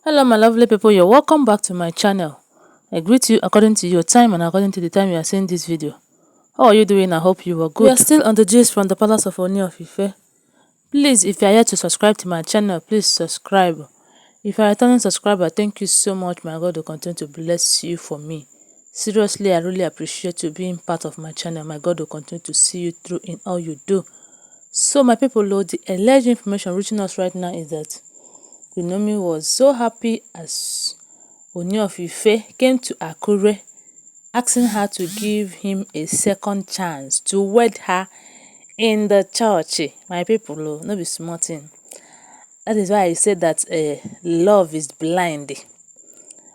Hello my lovely people, you're welcome back to my channel. I greet you according to your time and according to the time you are seeing this video. How are you doing? I hope you are good. We are still on the gist from the palace of Ooni of Ife. Please, if you are here to subscribe to my channel, please subscribe. If you are a returning subscriber, thank you so much. My God will continue to bless you for me. Seriously, I really appreciate you being part of my channel. My God will continue to see you through in all you do. So my people, the alleged information reaching us right now is that Queen Naomi was so happy as Ooni of Ife came to Akure asking her to give him a second chance to wed her in the church. My people, no be small thing. That is why I said that love is blind.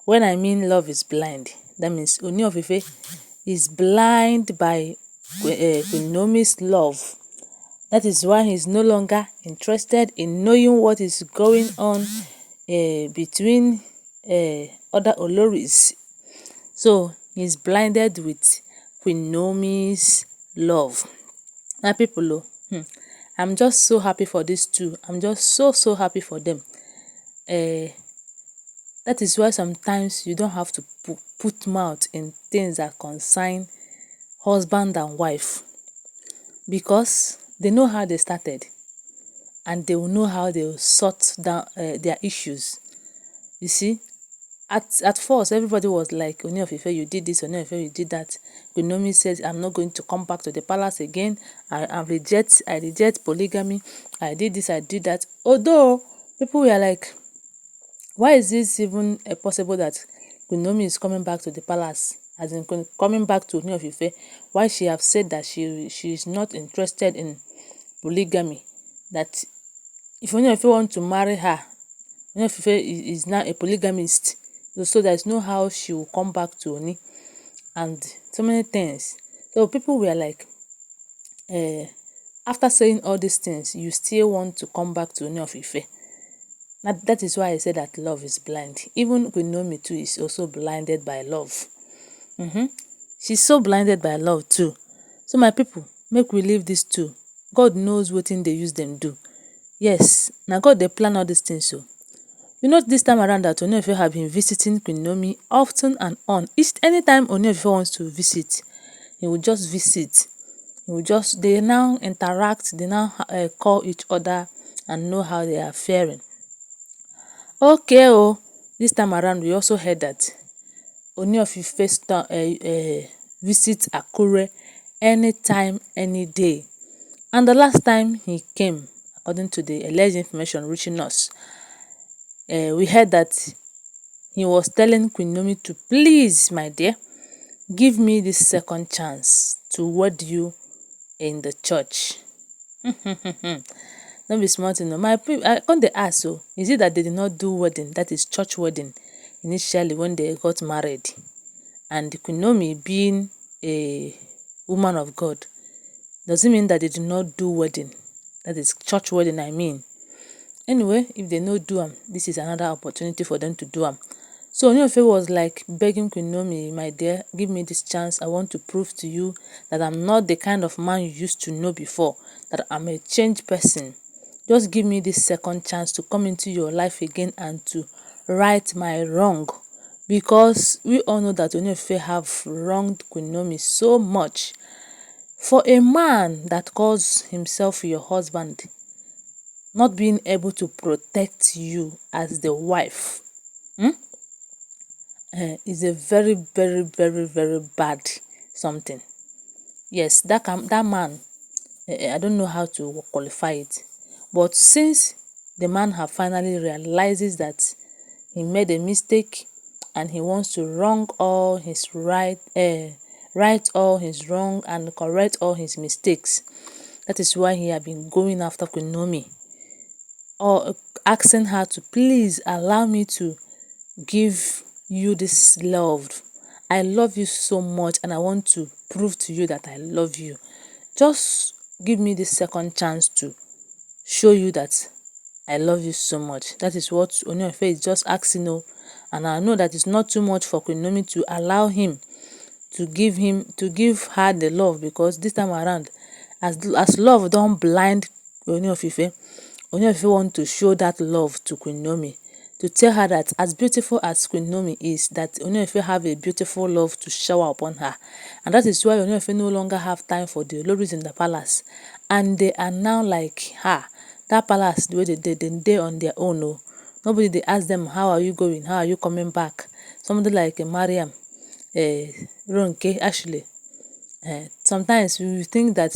When I mean love is blind, that means Ooni of Ife is blind by Queen Naomi's love. That is why he's no longer interested in knowing what is going on between other oloris. So he's blinded with Queen Naomi's love. Now people, I'm just so happy for these two. I'm just so happy for them. That is why sometimes you don't have to put mouth in things that concern husband and wife, because they know how they started and they will know how they will sort down their issues. You see, at first everybody was like, Ooni of Ife, you did this, Ooni of Ife, you did that. Queen Naomi says, I'm not going to come back to the palace again. I reject polygamy. I did this, I did that. Although people were like, why is this even possible that Queen Naomi is coming back to the palace, as in coming back to Ooni of Ife? Why she have said that she is not interested in polygamy, that if Ooni of Ife want to marry her, Ooni of Ife is now a polygamist, so there's no how she will come back to Ooni, and so many things. So people were like, after saying all these things, you still want to come back to Ooni of Ife. That is why I said that love is blind. Even Queen Naomi too is also blinded by love. She's so blinded by love too. So my people, make we leave these two. God knows wetin they use them do. Yes, now God they plan all these things. So you know, this time around that Ooni of Ife have been visiting Queen Naomi often and on. Anytime Ooni of Ife wants to visit, he will just visit. They now interact, they now call each other and know how they are faring. Okay, this time around we also heard that Ooni of Ife visit Akure anytime, any day. And the last time he came, according to the alleged information reaching us, we heard that he was telling Queen Naomi to, please, my dear, give me this second chance to wed you in the church. Don't be smart, you know. I come dey ask, so is it that they did not do wedding, that is church wedding, initially when they got married? And Queen Naomi being a woman of God, does it mean that they did not do wedding? That is church wedding, I mean. Anyway, if they no do am, this is another opportunity for them to do am. So Ooni of Ife was like begging Queen Naomi, my dear, give me this chance. I want to prove to you that I'm not the kind of man you used to know before, that I'm a changed person. Just give me this second chance to come into your life again and to right my wrong. Because we all know that Ooni of Ife have wronged Queen Naomi so much. For a man that calls himself your husband not being able to protect you as the wife, is a very bad something. Yes, that man, I don't know how to qualify it, but since the man have finally realizes that he made a mistake and he wants to right all his wrong and correct all his mistakes, that is why he have been going after Queen Naomi, or asking her to please allow me to give you this love. I love you so much and I want to prove to you that I love you. Just give me this second chance to show you that I love you so much. That is what Ooni of Ife is just asking. And I know that it's not too much for Queen Naomi to allow him to give her the love, because this time around, as love don't blind Ooni of Ife, Ooni of Ife want to show that love to Queen Naomi. to tell her that as beautiful as Queen Naomi is, that Ooni of Ife have a beautiful love to shower upon her. And that is why Ooni of Ife no longer have time for the oloris in the palace. And they are now like, that palace, the way they on their own. Oh. Nobody they ask them, how are you going? How are you coming back? Somebody like Mariam, Ronke, Ashley. Sometimes we think that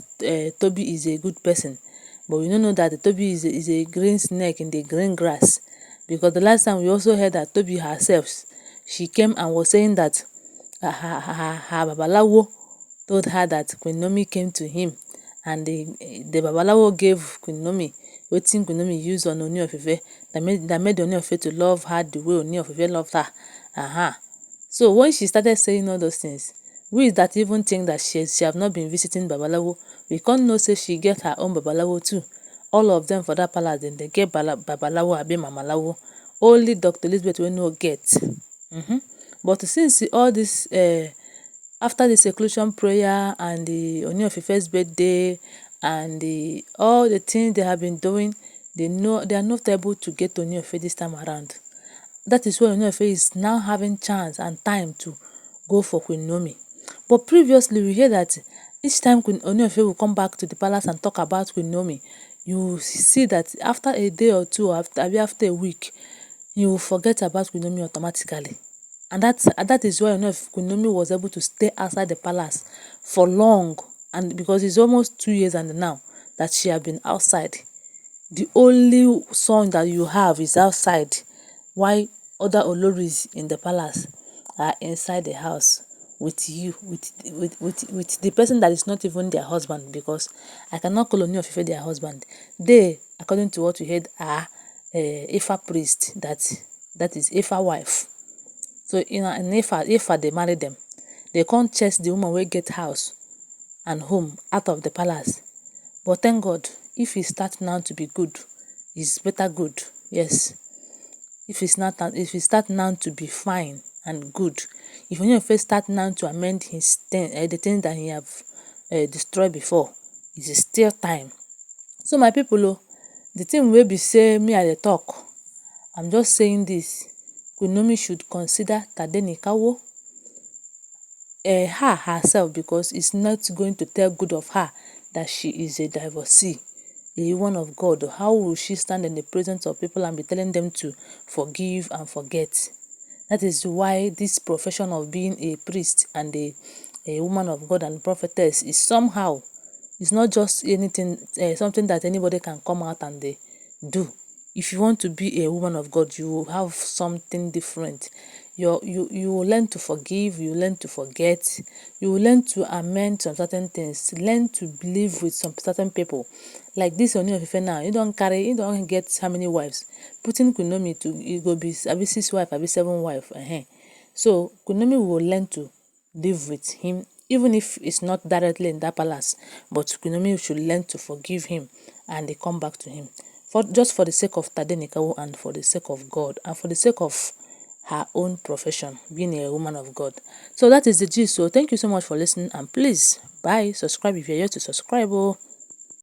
Tobi is a good person, but we don't know that Tobi is a green snake in the green grass. Because the last time we also heard that Tobi herself, she came and was saying that her babalawo told her that Queen Naomi came to him, and the babalawo gave Queen Naomi wetin Queen Naomi used on Ooni of Ife that made Ooni of Ife to love her the way Ooni of Ife loved her. So when she started saying all those things, we that even think that she have not been visiting babalawo, we can't know say she get her own babalawo too. All of them for that palace, then they get babalawo abi mamalawo. Only Dr. Elizabeth will no get. But since all this after the seclusion prayer and the Ooni of Ife's birthday and all the things they have been doing, they are not able to get Ooni of Ife this time around. That is why Ooni of Ife is now having chance and time to go for Queen Naomi. But previously we hear that each time Queen Ooni of Ife will come back to the palace and talk about Queen Naomi, you see that after a day or two, or after a week, you will forget about Queen Naomi automatically. And that is why Queen Naomi was able to stay outside the palace for long, and because it's almost 2 years and now that she has been outside. The only son that you have is outside, while other oloris in the palace are inside the house with you, with the person that is not even their husband, because I cannot call Ooni of Ife their husband. They, according to what we heard, are Ifa priest, that is Ifa wife. So in Ifa they marry them, they can't chase the woman wey get house and home out of the palace. But thank God, if he start now to be good, it's better good. Yes. If he start now to be fine and good, if Ooni of Ife start now to amend his the things that he have destroyed before, it is still time. So my people, the thing wey be say me I dey talk, I'm just saying this. Queen Naomi should consider Tadenikawo, her herself, because it's not going to tell good of her that she is a divorcee, a woman of God. How will she stand in the presence of people and be telling them to forgive and forget? That is why this profession of being a priest and a woman of God and prophetess is somehow, it's not just anything, something that anybody can come out and they do. If you want to be a woman of God, you will have something different. You will learn to forgive, you learn to forget, you will learn to amend some certain things, learn to live with some certain people. Like this Ooni of Ife now, you don't get how many wives. Putting Queen Naomi to, you go be 6 wife, 7 wife. So Queen Naomi will learn to live with him, even if it's not directly in that palace, but Queen Naomi should learn to forgive him and they come back to him. Just for the sake of Tadenikawo and for the sake of God and for the sake of her own profession, being a woman of God. So that is the gist. So thank you so much for listening, and please, bye, subscribe if you're yet to subscribe.